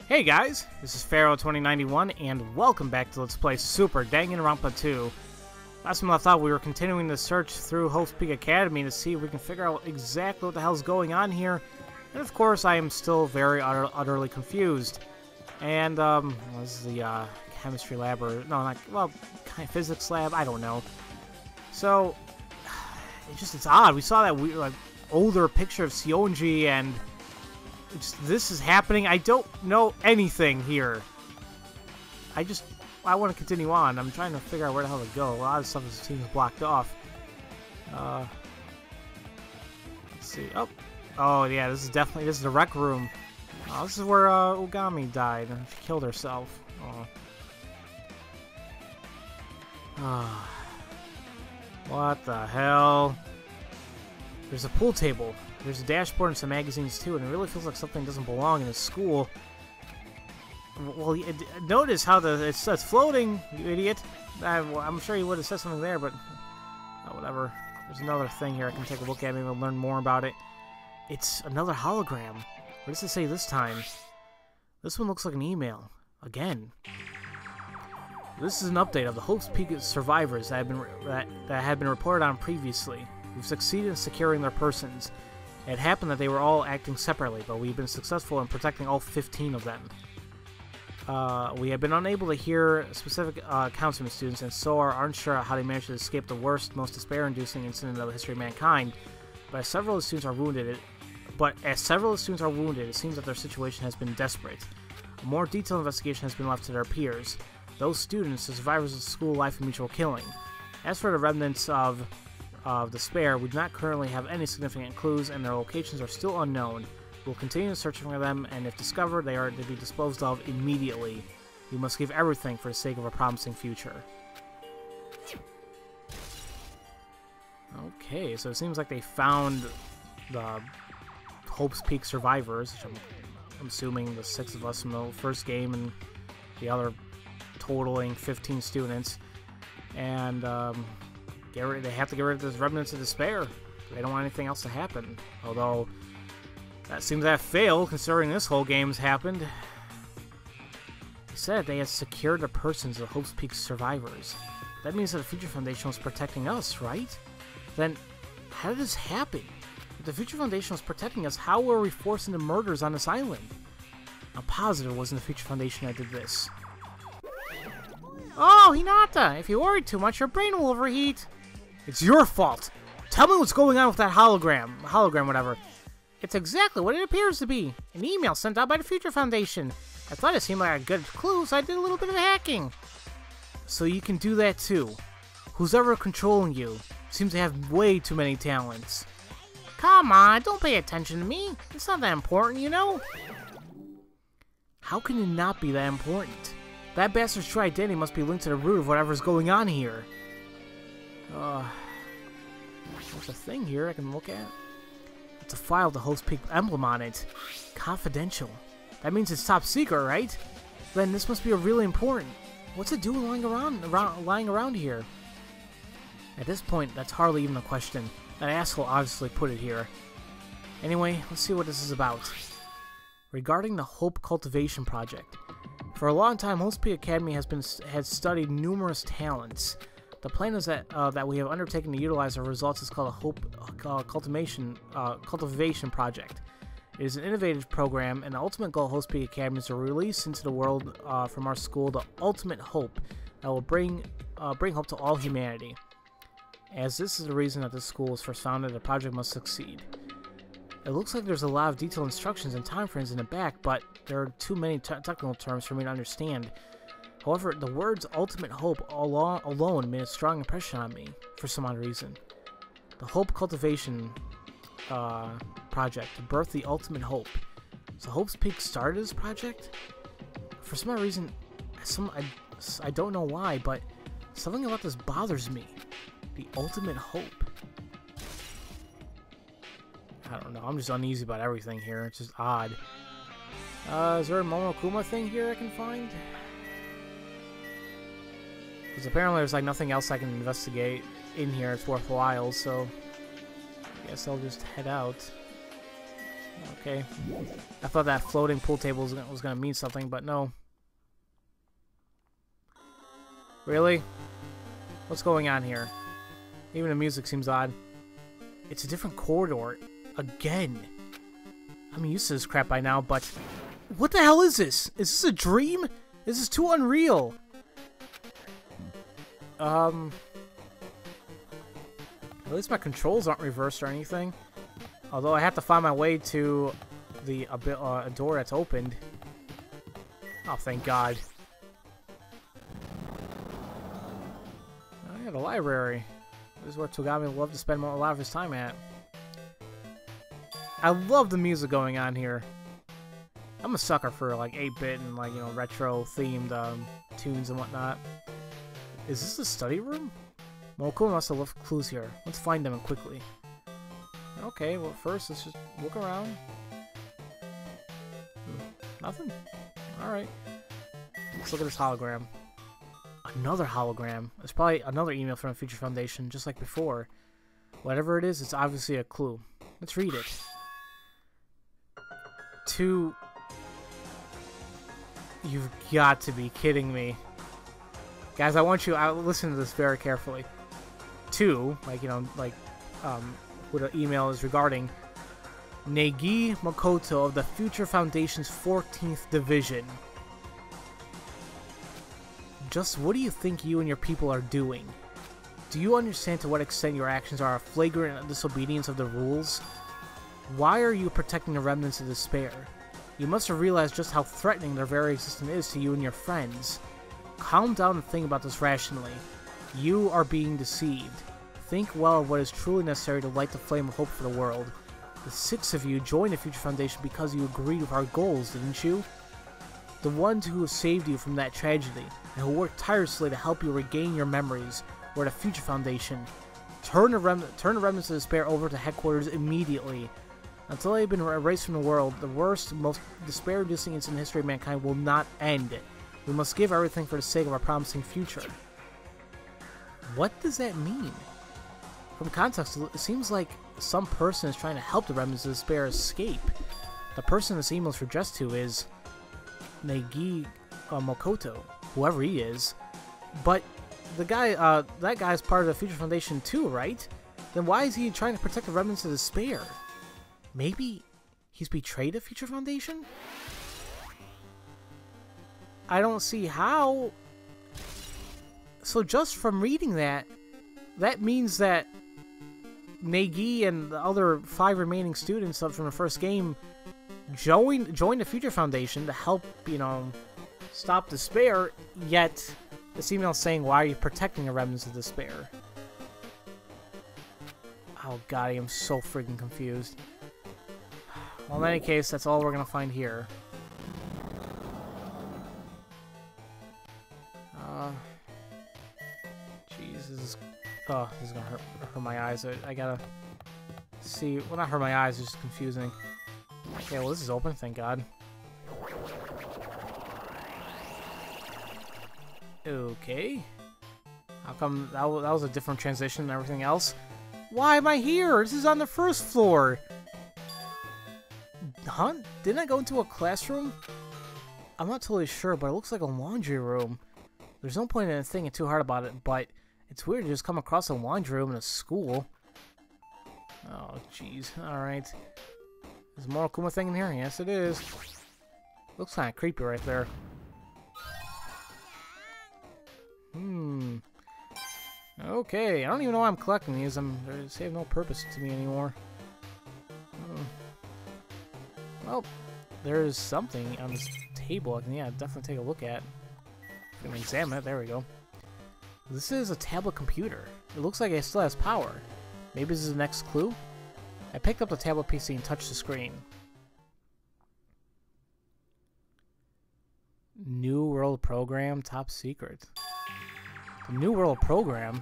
Hey guys, this is Pharaoh 2091 and welcome back to Let's Play Super Danganronpa 2. Last time I thought we were continuing the search through Hope's Peak Academy to see if we can figure out exactly what the hell's going on here. And of course I am still very utterly confused. And this is the chemistry lab, or no, not, well, kind of physics lab, I don't know. So it's odd. We saw that weird, like, older picture of Sionji, and this is happening. I don't know anything here. I want to continue on. I'm trying to figure out where the hell to go. A lot of stuff seems blocked off. Let's see. Oh yeah, this is the rec room. Oh, this is where Ogami died and she killed herself. Oh. What the hell? There's a pool table. There's a dashboard and some magazines too, and it really feels like something doesn't belong in a school. Well, notice how it's floating, you idiot. I'm sure you would have said something there, but whatever. There's another thing here I can take a look at, maybe learn more about it. It's another hologram. What does it say this time? This one looks like an email. Again. This is an update of the Hope's Peak survivors that had been reported on previously. We've succeeded in securing their persons. It happened that they were all acting separately, but we've been successful in protecting all 15 of them. We have been unable to hear specific accounts from the students, and so are unsure how they managed to escape the worst, most despair-inducing incident of the history of mankind. But as several of the students are wounded, it seems that their situation has been desperate. A more detailed investigation has been left to their peers. Those students, the survivors of school life and mutual killing. As for the remnants of despair, we do not currently have any significant clues, and their locations are still unknown. We'll continue searching for them, and if discovered, they are to be disposed of immediately. We must give everything for the sake of a promising future. Okay, so it seems like they found the Hope's Peak survivors, which I'm assuming the 6 of us from the first game, and the other totaling 15 students. And they have to get rid of this remnants of despair. They don't want anything else to happen. Although that seems to have failed, considering this whole game's happened. They said they had secured the persons of Hope's Peak survivors. That means that the Future Foundation was protecting us, right? Then, how did this happen? If the Future Foundation was protecting us, how were we forced into murders on this island? I'm positive it wasn't the Future Foundation that did this. Oh, Hinata! If you worry too much, your brain will overheat. It's your fault! Tell me what's going on with that hologram, whatever. It's exactly what it appears to be. An email sent out by the Future Foundation. I thought it seemed like a good clue, so I did a little bit of hacking. So you can do that too. Who's ever controlling you seems to have way too many talents. Come on, don't pay attention to me. It's not that important, you know? How can it not be that important? That bastard's true identity must be linked to the root of whatever's going on here. There's a thing here I can look at. It's a file with the Hope's Peak emblem on it. Confidential. That means it's top secret, right? Then this must be really important. What's it doing lying around here? At this point, that's hardly even a question. That asshole obviously put it here. Anyway, let's see what this is about. Regarding the Hope Cultivation Project. For a long time, Hope's Peak Academy has studied numerous talents. The plan is that we have undertaken to utilize our results is called a Hope Cultivation Project. It is an innovative program, and the ultimate goal of Hope's Peak Academy is to release into the world from our school the ultimate hope that will bring hope to all humanity. As this is the reason that this school was first founded, the project must succeed. It looks like there's a lot of detailed instructions and time frames in the back, but there are too many technical terms for me to understand. However, the words ultimate hope alone made a strong impression on me, for some odd reason. The Hope Cultivation Project to birth the ultimate hope. So Hope's Peak started this project? For some odd reason, I don't know why, but something about this bothers me. The ultimate hope. I don't know, I'm just uneasy about everything here. It's just odd. Is there a Monokuma thing here I can find? Because apparently there's like nothing else I can investigate in here. It's worthwhile, so I guess I'll just head out. Okay. I thought that floating pool table was gonna mean something, but no. Really? What's going on here? Even the music seems odd. It's a different corridor. Again. I'm used to this crap by now, but... What the hell is this? Is this a dream? This is too unreal. At least my controls aren't reversed or anything. Although I have to find my way to the a door that's opened. Oh, thank God. Oh yeah, the library. This is where Togami would love to spend a lot of his time at. I love the music going on here. I'm a sucker for like 8-bit and like, you know, retro themed tunes and whatnot. Is this the study room? Moko must have left clues here. Let's find them quickly. Okay, well first let's just look around. Nothing? Alright. Let's look at this hologram. Another hologram. It's probably another email from the Future Foundation, just like before. Whatever it is, it's obviously a clue. Let's read it. You've got to be kidding me. Guys, I want you to listen to this very carefully. To, like, you know, like, what the email is regarding Negi Makoto of the Future Foundation's 14th Division. Just what do you think you and your people are doing? Do you understand to what extent your actions are a flagrant disobedience of the rules? Why are you protecting the remnants of despair? You must have realized just how threatening their very existence is to you and your friends. Calm down and think about this rationally. You are being deceived. Think well of what is truly necessary to light the flame of hope for the world. The 6 of you joined the Future Foundation because you agreed with our goals, didn't you? The ones who have saved you from that tragedy, and who worked tirelessly to help you regain your memories, were the Future Foundation. Turn the remnants of despair over to headquarters immediately. Until they've been erased from the world, the worst, most despair-inducing incident in the history of mankind will not end. We must give everything for the sake of our promising future. What does that mean? From context, it seems like some person is trying to help the remnants of despair escape. The person this email is addressed to is Negi Makoto, whoever he is. But the guy, that guy's part of the Future Foundation too, right? Then why is he trying to protect the remnants of despair? Maybe he's betrayed the Future Foundation? I don't see how. So just from reading that, that means that Negi and the other 5 remaining students from the first game joined the Future Foundation to help, you know, stop despair, yet this email is saying, why are you protecting the remnants of despair? Oh god, I am so freaking confused. Well, in any case, that's all we're gonna find here. Jeez, this is gonna hurt my eyes. I gotta see. Well, not hurt my eyes, it's just confusing. Okay, well, this is open, thank god. Okay. How come that was a different transition than everything else? Why am I here? This is on the first floor. Huh? Didn't I go into a classroom? I'm not totally sure, but it looks like a laundry room. There's no point in thinking too hard about it, but it's weird to just come across a laundry room in a school. Oh, jeez. Alright. Is the Mortal Kuma thing in here? Yes, it is. Looks kind of creepy right there. Okay, I don't even know why I'm collecting these. They have no purpose to me anymore. Well, there's something on this table I can, yeah, definitely take a look at. I'm gonna examine it. There we go. This is a tablet computer. It looks like it still has power. Maybe this is the next clue? I picked up the tablet PC and touched the screen. New World Program, top secret. The New World Program?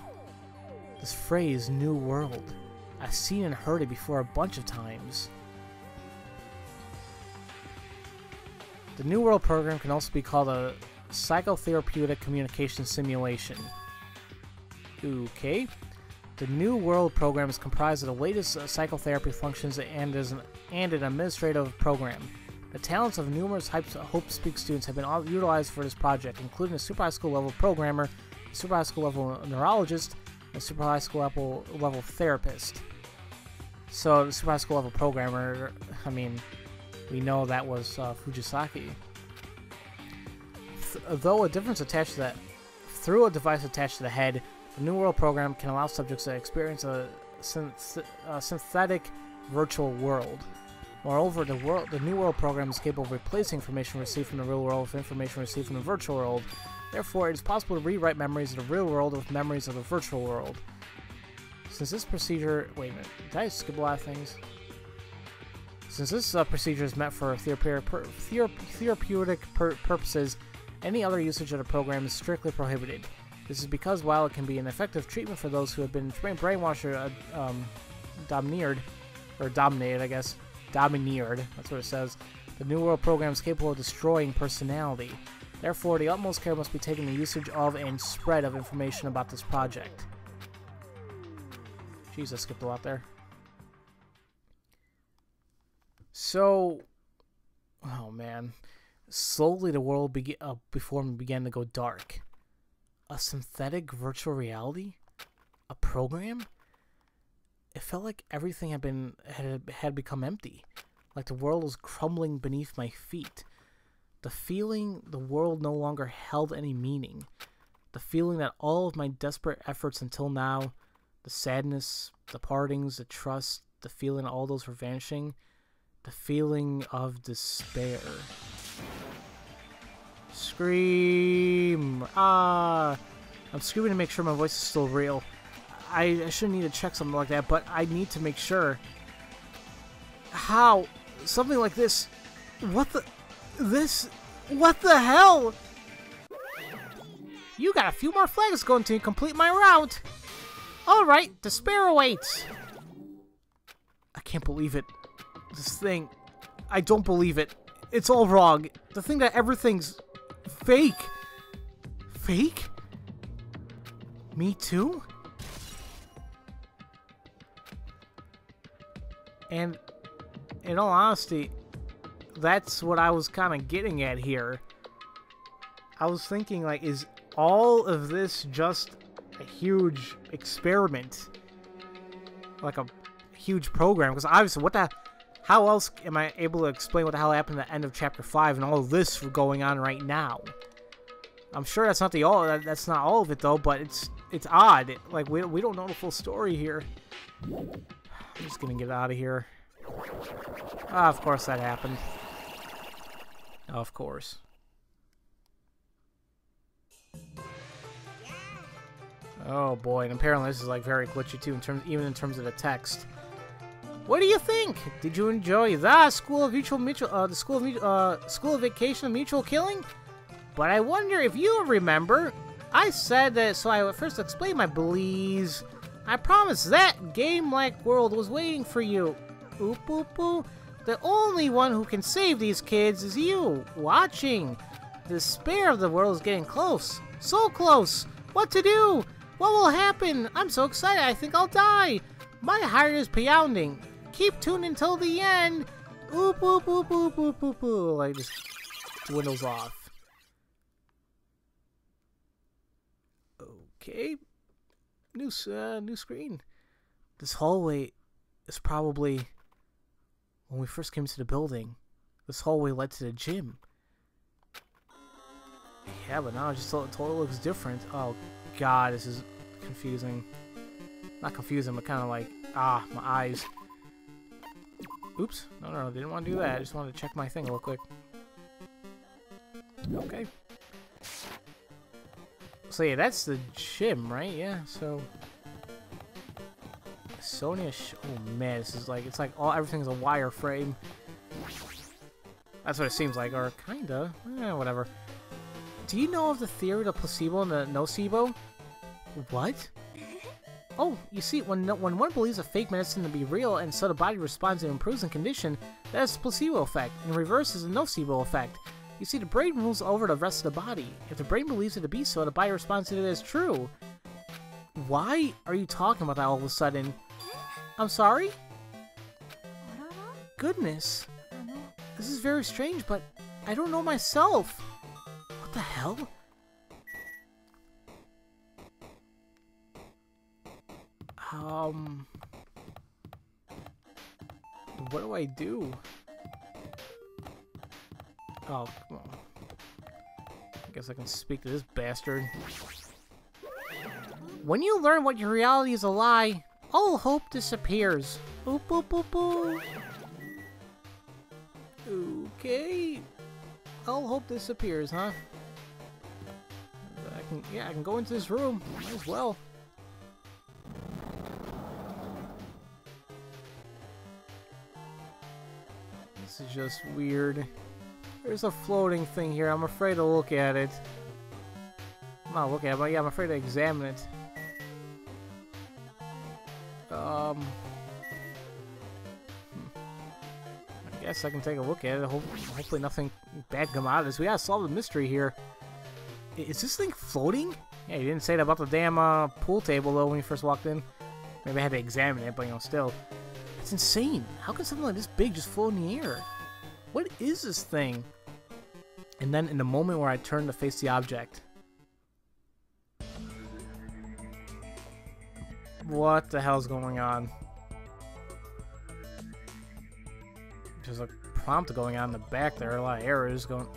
This phrase, New World. I've seen and heard it before a bunch of times. The New World Program can also be called a psychotherapeutic communication simulation. Okay. The New World program is comprised of the latest psychotherapy functions and is an administrative program. The talents of numerous Hope Speak students have been utilized for this project, including a super high school level programmer, a super high school level neurologist, and a super high school level therapist. So the super high school level programmer, I mean, we know that was Fujisaki. Through a device attached to the head, the New World program can allow subjects to experience a synthetic virtual world. Moreover, the New World program is capable of replacing information received from the real world with information received from the virtual world. Therefore, it is possible to rewrite memories of the real world with memories of the virtual world. Since this procedure... Wait a minute. Did I skip a lot of things? Since this procedure is meant for therapeutic purposes, any other usage of the program is strictly prohibited. This is because while it can be an effective treatment for those who have been brainwashed or dominated, I guess. Domineered, that's what it says. The New World program is capable of destroying personality. Therefore, the utmost care must be taken in the usage of and spread of information about this project. Jeez, I skipped a lot there. So, oh man. Slowly the world before me began to go dark. A synthetic virtual reality? A program? It felt like everything had become empty. Like the world was crumbling beneath my feet. The feeling the world no longer held any meaning. The feeling that all of my desperate efforts until now, the sadness, the partings, the trust, the feeling all those were vanishing. The feeling of despair. Scream! Ah! I'm screaming to make sure my voice is still real. I shouldn't need to check something like that, but I need to make sure. How? Something like this. What the hell? You got a few more flags going to complete my route. Alright, despair awaits. I can't believe it. This thing. I don't believe it. It's all wrong. The thing that everything's fake. Fake? Me too? And in all honesty, that's what I was kind of getting at here. I was thinking, like, is all of this just a huge experiment? Like a huge program? Because obviously, how else am I able to explain what the hell happened at the end of Chapter 5 and all of this going on right now? I'm sure that's not that's not all of it, though, but it's odd. Like, we don't know the full story here. I'm just gonna get out of here. Ah, of course that happened. Of course. Oh boy, and apparently this is like very glitchy too, even in terms of the text. What do you think? Did you enjoy the school of vacation of mutual killing? But I wonder if you remember, I said that, so I would first explain my beliefs. I promised that game-like world was waiting for you. Oop, oop, oop. The only one who can save these kids is you, watching. The despair of the world is getting close. So close. What to do? What will happen? I'm so excited, I think I'll die. My heart is pounding. Keep tuned until the end. Oop, oop, oop, oop, oop, oop, oop. Like, just dwindles off. Okay. New screen. This hallway is probably... When we first came to the building, this hallway led to the gym. Yeah, but now it just totally looks different. Oh, God, this is confusing. Not confusing, but kind of like, my eyes. Oops. No, didn't want to do that. I just wanted to check my thing real quick. Okay. So yeah, that's the gym, right? Yeah, so... Sonia, oh man, this is like, it's like everything's a wireframe. That's what it seems like, or kinda, whatever. Do you know of the theory of the placebo and the nocebo? What? Oh, you see, when one believes a fake medicine to be real and so the body responds and improves in condition, that is the placebo effect. In reverse is the nocebo effect. You see, the brain rules over the rest of the body. If the brain believes it to be so, the body responds to it as true. Why are you talking about that all of a sudden? I'm sorry? Goodness. This is very strange, but I don't know myself. What the hell? What do I do? Oh, well, I guess I can speak to this bastard. When you learn what your reality is a lie, all hope disappears. Boop, boop, boop, boop. Okay. All hope disappears, huh? I can go into this room. Might as well. This is just weird. There's a floating thing here. I'm afraid to look at it. I'm not looking at it, but yeah, I'm afraid to examine it. I guess I can take a look at it. Hopefully nothing bad come out of this. We gotta solve the mystery here. Is this thing floating? Yeah, you didn't say that about the damn pool table, though, when you first walked in. Maybe I had to examine it, but, you know, still. It's insane. How can something like this big just float in the air? What is this thing? And then in the moment where I turn to face the object. What the hell's going on? There's a prompt going on in the back there. A lot of errors going.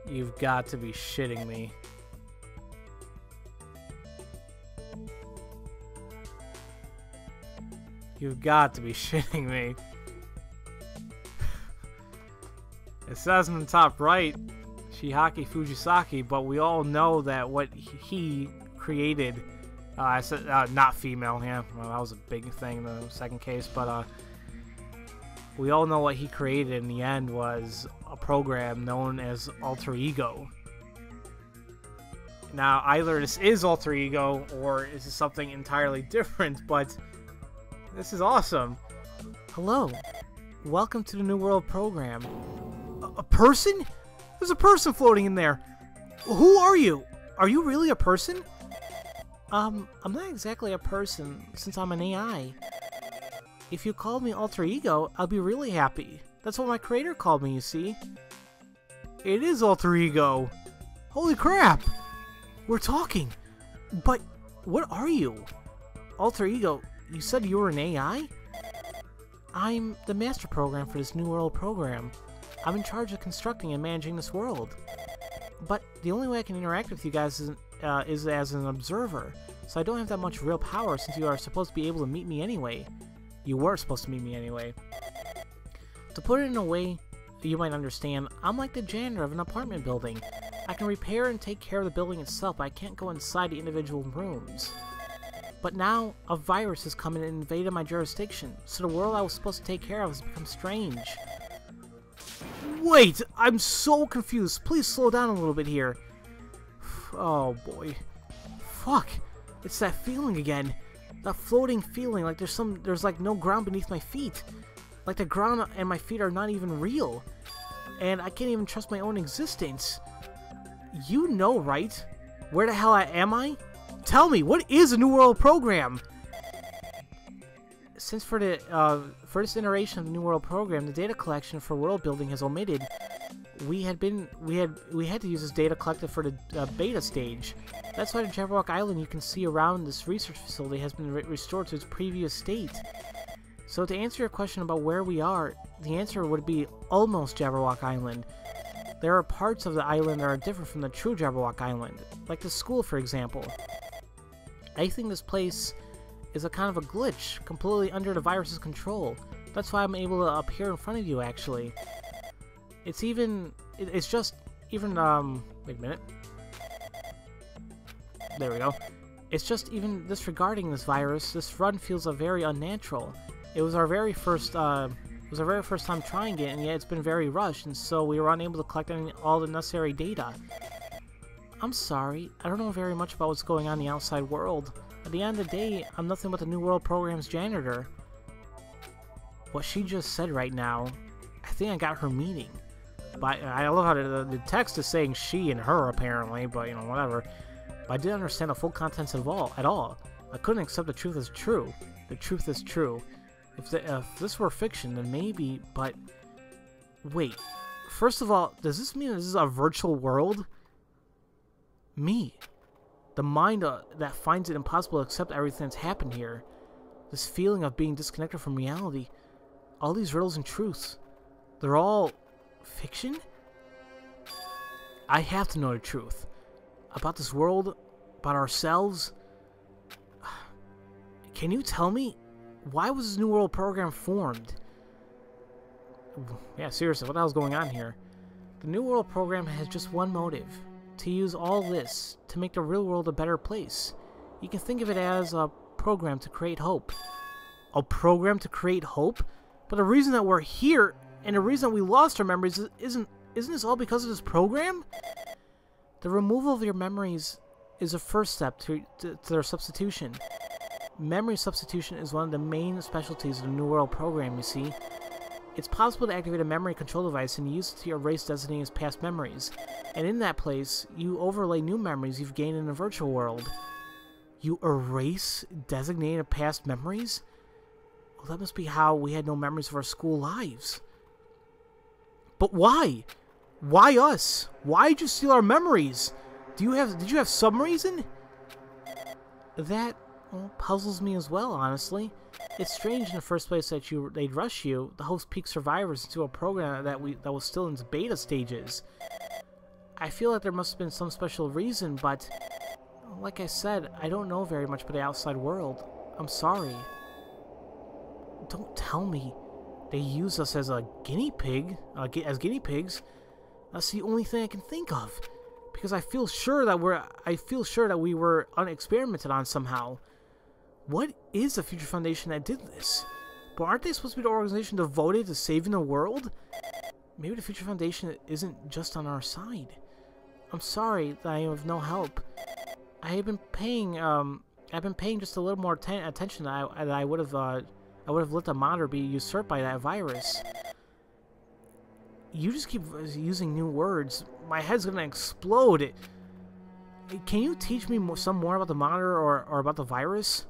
You've got to be shitting me. You've got to be shitting me. It says in the top right, Shiihaki Fujisaki, but we all know that what he created, I said not female, yeah, well, that was a big thing in the second case, but we all know what he created in the end was a program known as Alter Ego. Now, either this is Alter Ego, or this is something entirely different, but this is awesome. Hello. Welcome to the New World program. A person? There's a person floating in there. Who are you? Are you really a person? I'm not exactly a person, since I'm an AI. If you called me Alter Ego, I'll be really happy. That's what my creator called me, you see. It is Alter Ego. Holy crap! We're talking. But, what are you? Alter Ego, you said you were an AI? I'm the master program for this New World program. I'm in charge of constructing and managing this world. But the only way I can interact with you guys is as an observer, so I don't have that much real power since you are supposed to be able to meet me anyway. You were supposed to meet me anyway. To put it in a way you might understand, I'm like the janitor of an apartment building. I can repair and take care of the building itself, but I can't go inside the individual rooms. But now, a virus has come in and invaded my jurisdiction, so the world I was supposed to take care of has become strange. Wait! I'm so confused. Please slow down a little bit here. Oh boy. Fuck! It's that feeling again. That floating feeling like there's like no ground beneath my feet. Like the ground and my feet are not even real. And I can't even trust my own existence. You know, right? Where the hell am I? Tell me, what is a New World program? Since for the first iteration of the New World program, the data collection for world building has omitted. We had to use this data collected for the beta stage. That's why the Jabberwock Island you can see around this research facility has been restored to its previous state. So to answer your question about where we are, the answer would be almost Jabberwock Island. There are parts of the island that are different from the true Jabberwock Island, like the school, for example. I think this place is a kind of a glitch, completely under the virus's control. That's why I'm able to appear in front of you, actually. It's just even, wait a minute. There we go. It's just even disregarding this virus, this run feels very unnatural. It was our very first time trying it, and yet it's been very rushed, and so we were unable to collect all the necessary data. I'm sorry, I don't know very much about what's going on in the outside world. At the end of the day, I'm nothing but the New World program's janitor. What she just said right now, I think I got her meaning. But I love how the text is saying she and her, apparently, but, you know, whatever. but I didn't understand the full contents at all. I couldn't accept the truth as true. The truth is true. If this were fiction, then maybe, but... Wait. First of all, does this mean this is a virtual world? Me. The mind that finds it impossible to accept everything that's happened here. This feeling of being disconnected from reality. All these riddles and truths. They're all... fiction? I have to know the truth. About this world, about ourselves. Can you tell me, why was this New World program formed? Yeah, seriously, what the hell's going on here? The New World program has just one motive. To use all this to make the real world a better place. You can think of it as a program to create hope. A program to create hope? But the reason that we're here, and the reason that we lost our memories, isn't this all because of this program? The removal of your memories is a first step to their substitution. Memory substitution is one of the main specialties of the New World program, you see. It's possible to activate a memory control device and use it to erase designated past memories. And in that place, you overlay new memories you've gained in the virtual world. You erase designated past memories? Well, that must be how we had no memories of our school lives. But why? Why us? Why did you steal our memories? Did you have some reason? That puzzles me as well, honestly. It's strange in the first place that they'd rush you, the host peak survivors, into a program that was still in its beta stages. I feel like there must have been some special reason, but like I said, I don't know very much about the outside world. I'm sorry. Don't tell me they use us as a guinea pig, as guinea pigs. That's the only thing I can think of, because I feel sure that we were unexperimented on somehow. What is the Future Foundation that did this? But aren't they supposed to be the organization devoted to saving the world? Maybe the Future Foundation isn't just on our side. I'm sorry that I am of no help. I've been paying just a little more attention than I would have let the monitor be usurped by that virus. You just keep using new words. My head's gonna explode. Can you teach me some more about the monitor or about the virus?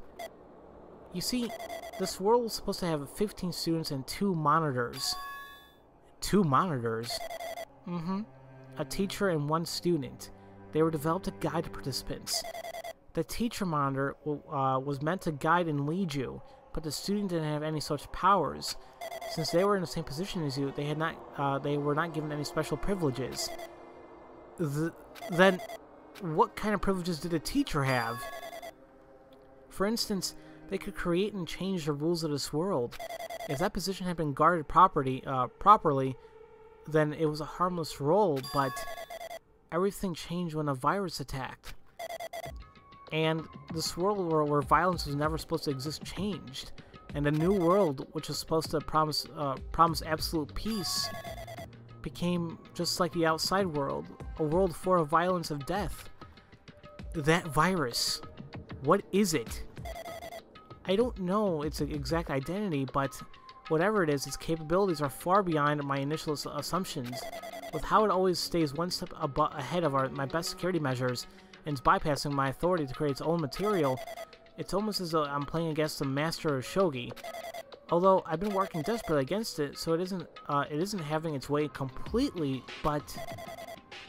You see, this world was supposed to have 15 students and 2 monitors. 2 monitors? Mm-hmm. A teacher and 1 student. They were developed to guide the participants. The teacher monitor was meant to guide and lead you, but the student didn't have any such powers. Since they were in the same position as you, they were not given any special privileges. Then, what kind of privileges did a teacher have? For instance, they could create and change the rules of this world. If that position had been guarded properly, then it was a harmless role, but everything changed when a virus attacked. And this world where violence was never supposed to exist changed. And the new world, which was supposed to promise absolute peace, became just like the outside world, a world full of violence and death. That virus, what is it? I don't know its exact identity, but whatever it is, its capabilities are far beyond my initial assumptions. With how it always stays one step ahead of my best security measures, and is bypassing my authority to create its own material, it's almost as though I'm playing against the master of shogi. Although I've been working desperately against it, so it isn't having its way completely, but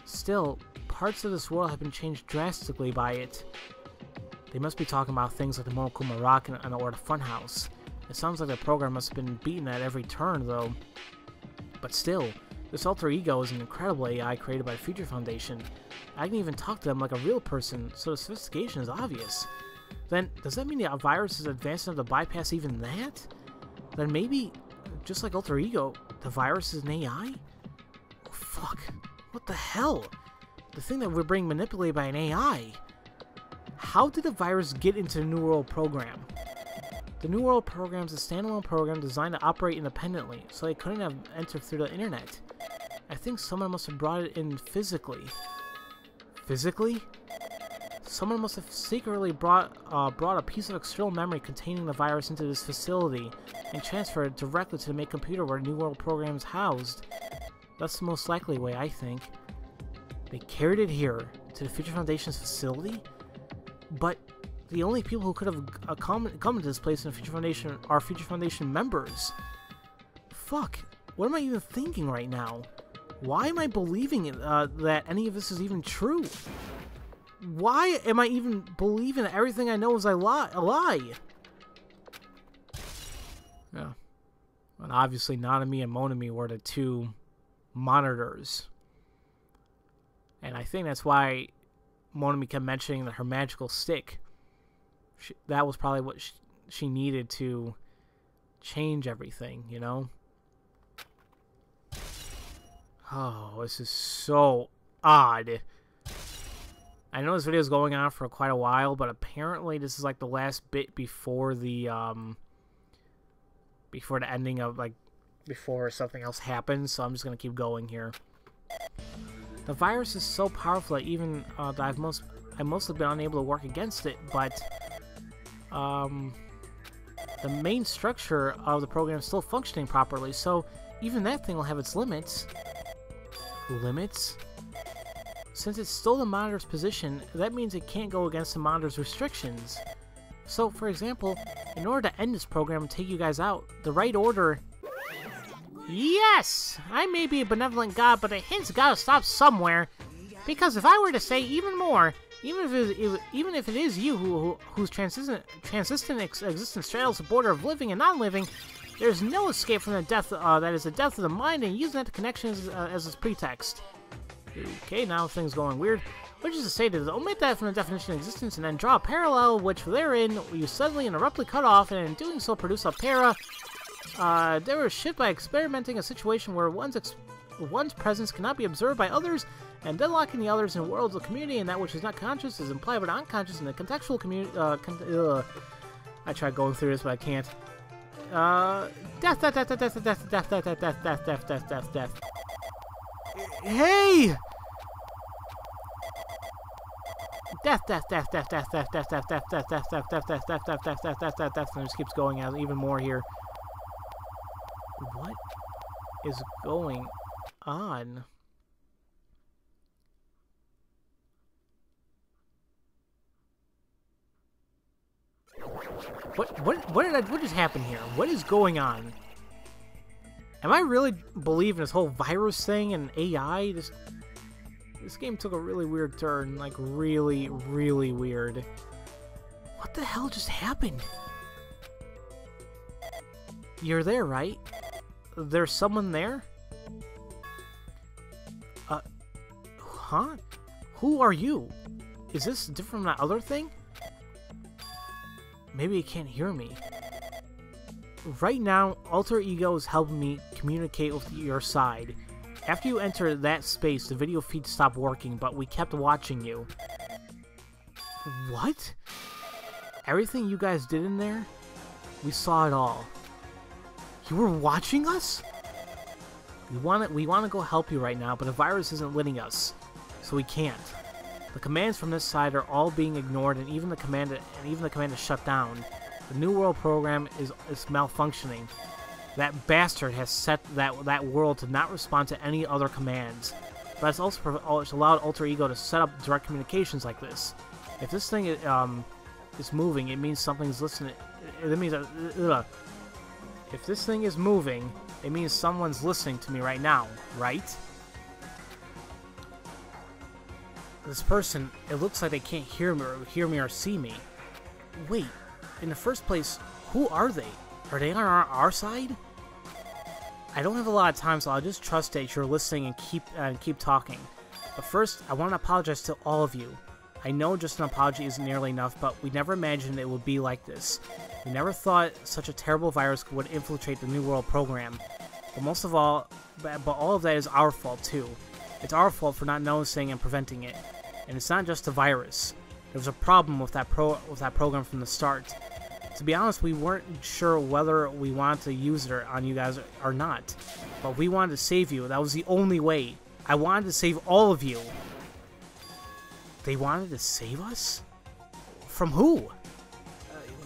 still, parts of this world have been changed drastically by it. They must be talking about things like the Monokuma Rock or the Funhouse. It sounds like the program must have been beaten at every turn, though. But still, this alter ego is an incredible AI created by the Future Foundation. I can even talk to them like a real person, so the sophistication is obvious. Then, does that mean the virus is advanced enough to bypass even that? Then maybe, just like alter ego, the virus is an AI? Oh, fuck. What the hell? The thing that we're being manipulated by an AI. How did the virus get into the New World program? The New World program is a standalone program designed to operate independently, so it couldn't have entered through the internet. I think someone must have brought it in physically. Physically? Someone must have secretly brought a piece of external memory containing the virus into this facility and transferred it directly to the main computer where the New World program is housed. That's the most likely way, I think. They carried it here, to the Future Foundation's facility? But the only people who could have come to this place in Future Foundation are Future Foundation members. Fuck. What am I even thinking right now? Why am I believing that any of this is even true? Why am I even believing that everything I know is a lie? Yeah. And obviously, Nanami and Monami were the two monitors. And I think that's why Monami kept mentioning that her magical stick. That was probably what she needed to change everything, you know? Oh, this is so odd. I know this video is going on for quite a while, but apparently this is like the last bit before the ending of, like, before something else happens, so I'm just gonna keep going here. The virus is so powerful that even that I've mostly been unable to work against it, but the main structure of the program is still functioning properly, so even that thing will have its limits. Limits? Since it's still the monitor's position, that means it can't go against the monitor's restrictions. So, for example, in order to end this program and take you guys out, the right order... Yes! I may be a benevolent god, but the hint's gotta stop somewhere. Because if I were to say even more, even if it is you whose transcendent existence straddles the border of living and non-living, there's no escape from the death that is the death of the mind, and using that connection as its pretext. Okay, now things going weird. Which is to say to omit that from the definition of existence and then draw a parallel, which therein you suddenly and abruptly cut off, and in doing so produce a para. There was shit by experimenting a situation where one's presence cannot be observed by others, and deadlocking the others in worlds of community, and that which is not conscious is implied but unconscious in the contextual community. I tried going through this, but I can't. Death. Hey! Death, and it just keeps going out even more here. What is going on? What just happened here? What is going on? Am I really believing this whole virus thing and AI? This game took a really weird turn, like really, really weird. What the hell just happened? You're there, right? There's someone there? Huh? Who are you? Is this different from that other thing? Maybe it can't hear me. Right now, Alter Ego is helping me communicate with your side. After you enter that space, the video feed stopped working, but we kept watching you. What? Everything you guys did in there? We saw it all. You were watching us? We want to go help you right now, but the virus isn't letting us, so we can't. The commands from this side are all being ignored, and even the command is shut down. The New World program is malfunctioning. That bastard has set that world to not respond to any other commands. But it's also allowed Alter Ego to set up direct communications like this. If this thing is moving, it means something's listening. It means if this thing is moving, it means someone's listening to me right now, right? This person, it looks like they can't hear me or see me. Wait, in the first place, who are they? Are they on our side? I don't have a lot of time, so I'll just trust that you're listening and keep talking. But first, I want to apologize to all of you. I know just an apology isn't nearly enough, but we never imagined it would be like this. We never thought such a terrible virus would infiltrate the New World program. But most of all, but all of that is our fault too. It's our fault for not noticing and preventing it. And it's not just the virus. There was a problem with that program from the start. To be honest, we weren't sure whether we wanted to use it on you guys or not. But we wanted to save you. That was the only way. I wanted to save all of you. They wanted to save us? From who?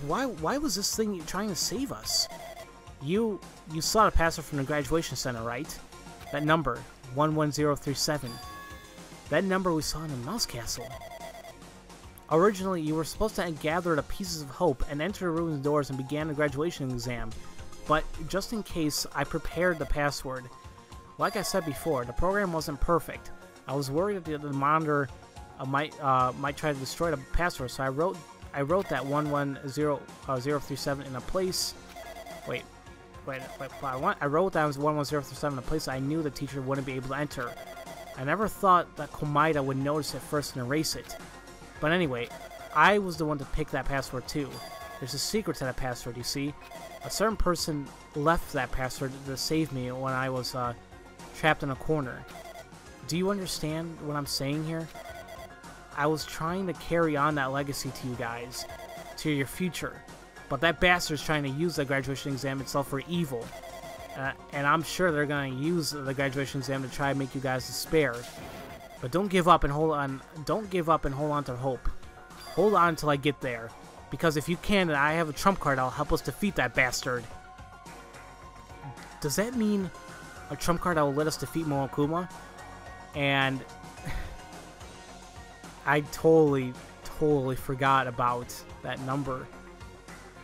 Why was this thing trying to save us? You saw the password from the graduation center, right? That number, 11037. That number we saw in the mouse castle. Originally, you were supposed to gather the pieces of hope and enter the ruined doors and begin the graduation exam. But just in case, I prepared the password. Like I said before, the program wasn't perfect. I was worried that the monitor might try to destroy the password, so I wrote that 110037 in a place. I wrote down 11037 in a place I knew the teacher wouldn't be able to enter. I never thought that Komaeda would notice it first and erase it. But anyway, I was the one to pick that password too. There's a secret to that password, you see. A certain person left that password to save me when I was trapped in a corner. Do you understand what I'm saying here? I was trying to carry on that legacy to you guys, to your future. But that bastard's trying to use the graduation exam itself for evil. And I'm sure they're going to use the graduation exam to try and make you guys despair. But don't give up and hold on. Don't give up and hold on to hope. Hold on until I get there. Because if you can, and I have a trump card, I'll help us defeat that bastard. Does that mean a trump card that will let us defeat Monokuma? And I totally forgot about that number.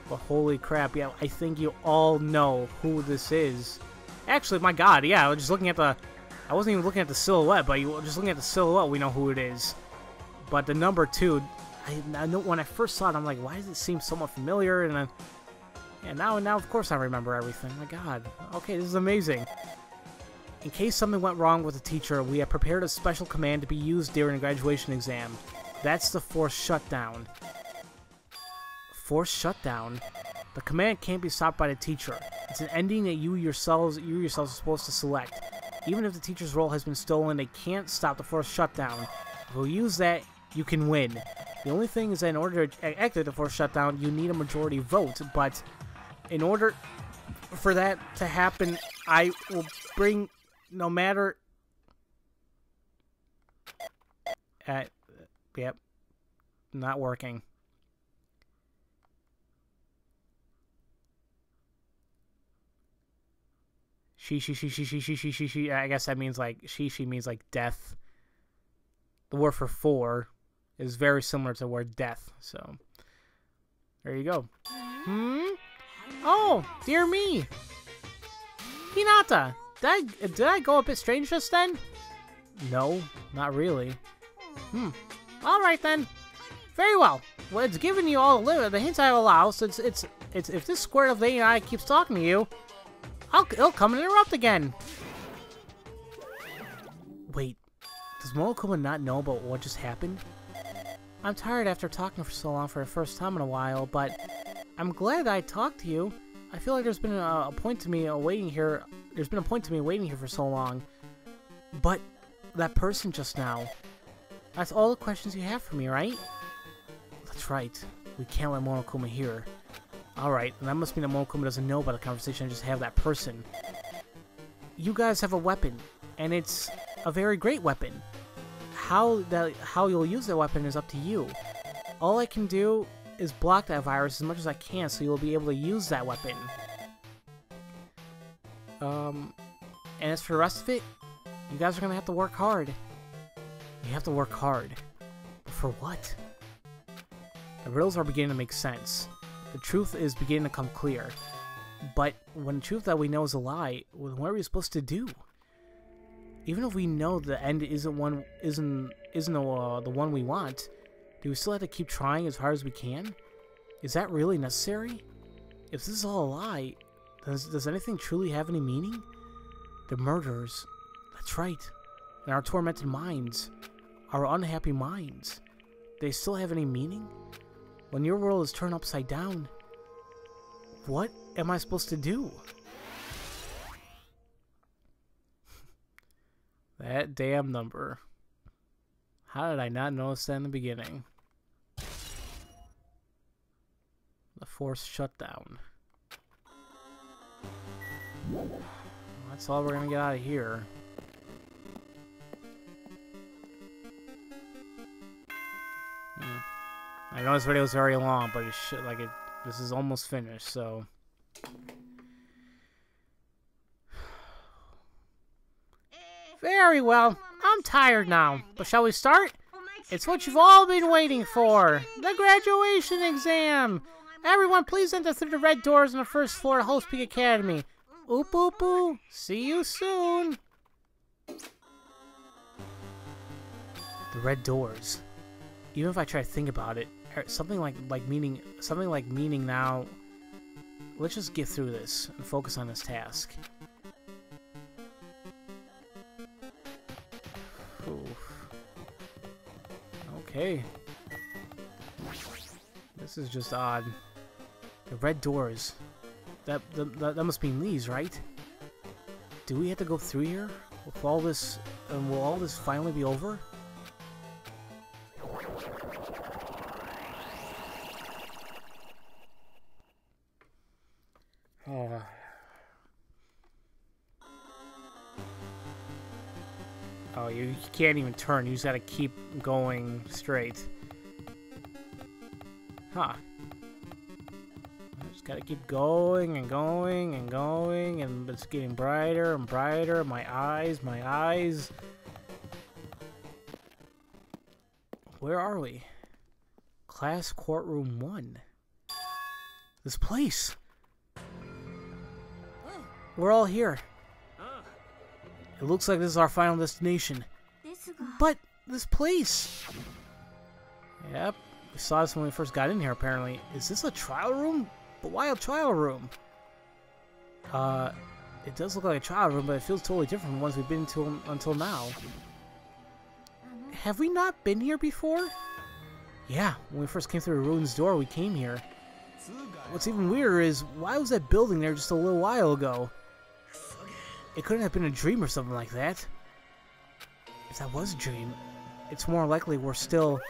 But holy crap, yeah, I think you all know who this is. Actually, my god, yeah, I was just looking at the... I wasn't even looking at the silhouette, but just looking at the silhouette, we know who it is. But the number 2, I know when I first saw it, I'm like, why does it seem somewhat familiar? And then, and now of course I remember everything. My god. Okay, this is amazing. In case something went wrong with the teacher, we have prepared a special command to be used during the graduation exam. That's the forced shutdown. Forced shutdown? The command can't be stopped by the teacher. It's an ending that you yourselves are supposed to select. Even if the teacher's role has been stolen, they can't stop the forced shutdown. If we use that, you can win. The only thing is that in order to activate the forced shutdown, you need a majority vote. But in order for that to happen, I will bring, no matter... Yep. Not working. She. I guess that means like she means like death. The word for 4 is very similar to the word death. So there you go. Oh, dear me. Hinata, did I go a bit strange just then? No, not really. All right then. Very well. Well, it's giving you all the hints I allow. Since it's if this square of the AI keeps talking to you, it'll come and interrupt again. Wait, does Monokuma not know about what just happened? I'm tired after talking for so long for the first time in a while, but I'm glad that I talked to you. I feel like there's been a point to me waiting here. There's been a point to me waiting here for so long. But that person just now. That's all the questions you have for me, right? That's right. We can't let Monokuma hear. Alright, and that must mean that Monokuma doesn't know about the conversation I just had with that person. You guys have a weapon, and it's a very great weapon. How you'll use that weapon is up to you. All I can do is block that virus as much as I can so you'll be able to use that weapon. And as for the rest of it, you guys are gonna have to work hard. You have to work hard. But for what? The riddles are beginning to make sense. The truth is beginning to come clear. But when the truth that we know is a lie, what are we supposed to do? Even if we know the end isn't the one we want, do we still have to keep trying as hard as we can? Is that really necessary? If this is all a lie, does anything truly have any meaning? The murderers, that's right, and our tormented minds, our unhappy minds, they still have any meaning? When your world is turned upside down, what am I supposed to do? That damn number. How did I not notice that in the beginning? The forced shutdown. That's all we're gonna get out of here. I know this video is very long, but this is almost finished, so. Very well. I'm tired now, but shall we start? It's what you've all been waiting for. The graduation exam. Everyone, please enter through the red doors on the first floor of Host Peak Academy. Oop, oop, oop. See you soon. The red doors. Even if I try to think about it, something like meaning now. Let's just get through this and focus on this task. Oof. Okay. This is just odd. The red doors. That must mean these, right? Do we have to go through here? Will all this finally be over? Oh. Oh, you can't even turn. You just gotta keep going straight. Huh. I just gotta keep going and going and going, and it's getting brighter and brighter. My eyes, my eyes. Where are we? Class Courtroom 1. This place. We're all here. It looks like this is our final destination. But this place. Yep. We saw this when we first got in here, apparently. Is this a trial room? But why a trial room? It does look like a trial room, but it feels totally different from the ones we've been to until now. Have we not been here before? Yeah, when we first came through the ruins door, we came here. What's even weirder is, why was that building there just a little while ago? It couldn't have been a dream or something like that. If that was a dream, it's more likely we're still...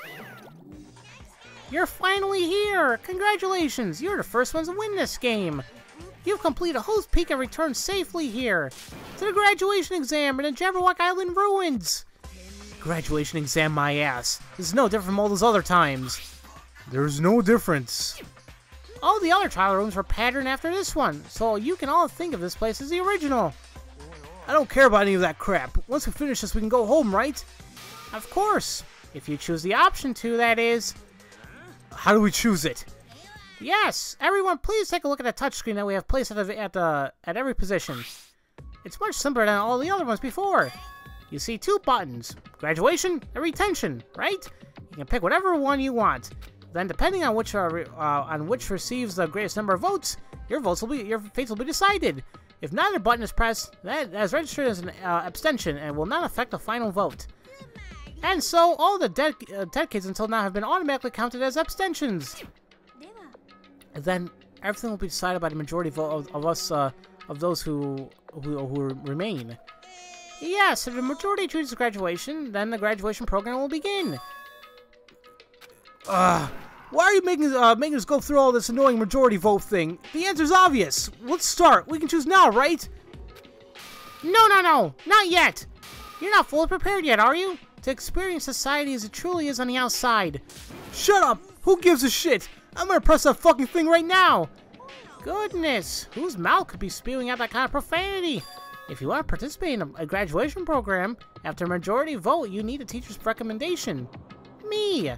You're finally here! Congratulations! You're the first ones to win this game! You've completed Host Peak and returned safely here to the graduation exam in the Jabberwock Island ruins! Graduation exam my ass. This is no different from all those other times. There's no difference. All the other trial rooms were patterned after this one, so you can all think of this place as the original. I don't care about any of that crap. Once we finish this, we can go home, right? Of course. If you choose the option to, that is. How do we choose it? Yes. Everyone, please take a look at the touchscreen that we have placed at every position. It's much simpler than all the other ones before. You see 2 buttons, graduation and retention, right? You can pick whatever one you want. Then, depending on which receives the greatest number of votes, your fates will be decided. If neither button is pressed, that is registered as an abstention and will not affect the final vote. And so, all the dead kids until now have been automatically counted as abstentions. And then everything will be decided by the majority vote of those who remain. Yes, if the majority chooses graduation, then the graduation program will begin. Why are you making us go through all this annoying majority vote thing? The answer's obvious. Let's start. We can choose now, right? No, not yet. You're not fully prepared yet, are you? To experience society as it truly is on the outside. Shut up! Who gives a shit? I'm gonna press that fucking thing right now. Goodness, whose mouth could be spewing out that kind of profanity? If you want to participate in a graduation program, after a majority vote, you need a teacher's recommendation. Me.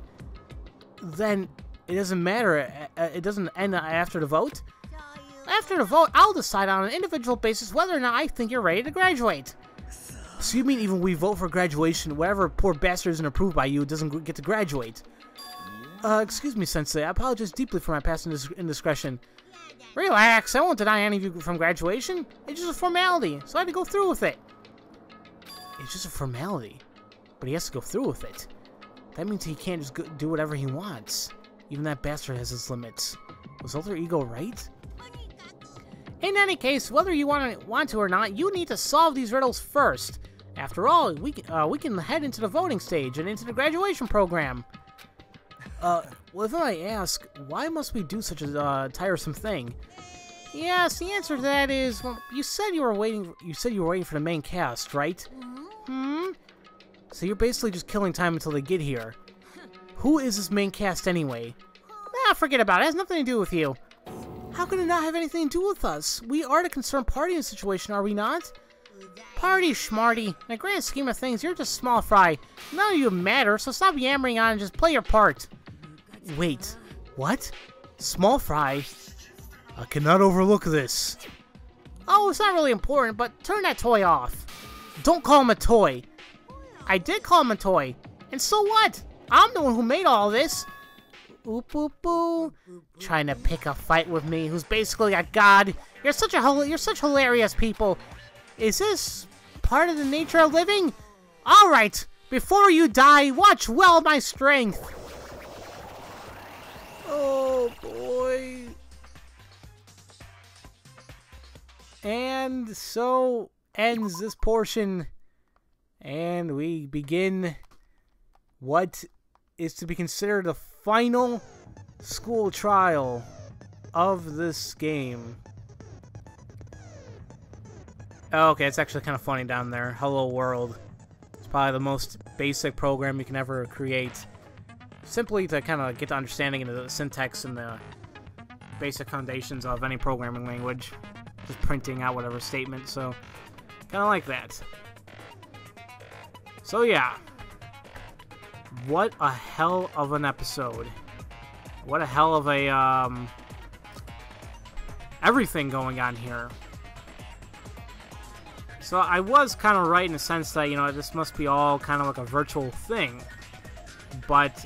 Then it doesn't matter. It doesn't end after the vote. After the vote, I'll decide on an individual basis whether or not I think you're ready to graduate. So you mean even we vote for graduation, whatever poor bastard isn't approved by you doesn't get to graduate? Excuse me, Sensei. I apologize deeply for my past indiscretion. Relax. I won't deny any of you from graduation. It's just a formality, so I had to go through with it. It's just a formality, but he has to go through with it. That means he can't just do whatever he wants. Even that bastard has his limits. Was Alter Ego right? In any case, whether you want to or not, you need to solve these riddles first. After all, we can head into the voting stage and into the graduation program. Well, if I ask, why must we do such a tiresome thing? Yes, the answer to that is, well, you said you were waiting for the main cast, right? So you're basically just killing time until they get here. Who is this main cast anyway? Forget about it. It has nothing to do with you. How can it not have anything to do with us? We are the concerned party in the situation, are we not? Party, Schmarty. In the grand scheme of things, you're just small fry. None of you matter, so stop yammering on and just play your part. Wait, what? Small fry? I cannot overlook this. Oh, it's not really important, but turn that toy off. Don't call him a toy. I did call him a toy. And so what? I'm the one who made all this. Oop, oop, boo. Trying to pick a fight with me, who's basically a god. You're such hilarious people. Is this part of the nature of living? Alright, before you die, watch well my strength. Oh, boy. And so ends this portion. And we begin what is to be considered the final school trial of this game. Okay, it's actually kind of funny down there. Hello World. It's probably the most basic program you can ever create. Simply to kind of get the understanding into the syntax and the basic foundations of any programming language. Just printing out whatever statement, so kind of like that. So yeah. What a hell of an episode. What a hell of a, everything going on here. So I was kind of right in the sense that, you know, this must be all kind of like a virtual thing. But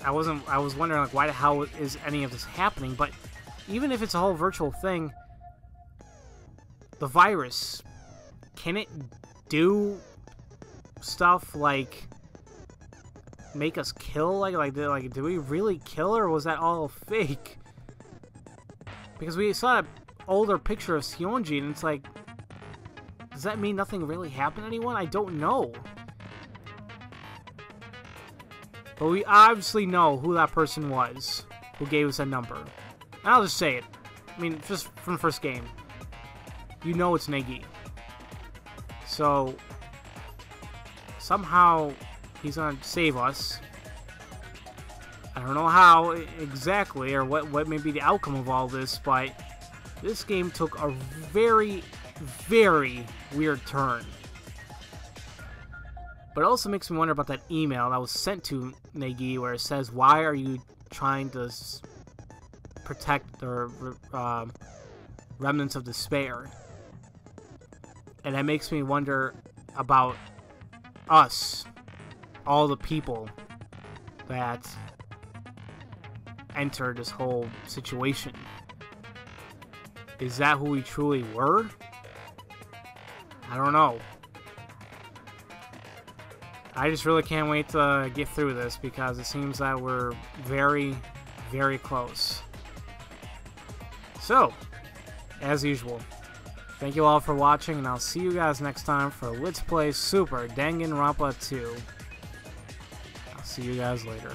I was wondering, like, why the hell is any of this happening? But even if it's a whole virtual thing, the virus, can it do stuff like make us kill? Like did we really kill her, or was that all fake? Because we saw an older picture of Seonji, and it's like, does that mean nothing really happened to anyone? I don't know. But we obviously know who that person was who gave us a number. And I'll just say it. I mean, just from the first game. You know it's Negi. So, somehow he's gonna save us. I don't know how exactly, or what may be the outcome of all this, but this game took a very, very weird turn. But it also makes me wonder about that email that was sent to Negi where it says, why are you trying to protect the remnants of despair? And that makes me wonder about us, all the people that entered this whole situation. Is that who we truly were? I don't know. I just really can't wait to get through this because it seems that we're very, very close. So, as usual, thank you all for watching, and I'll see you guys next time for Let's Play Super Danganronpa 2. I'll see you guys later.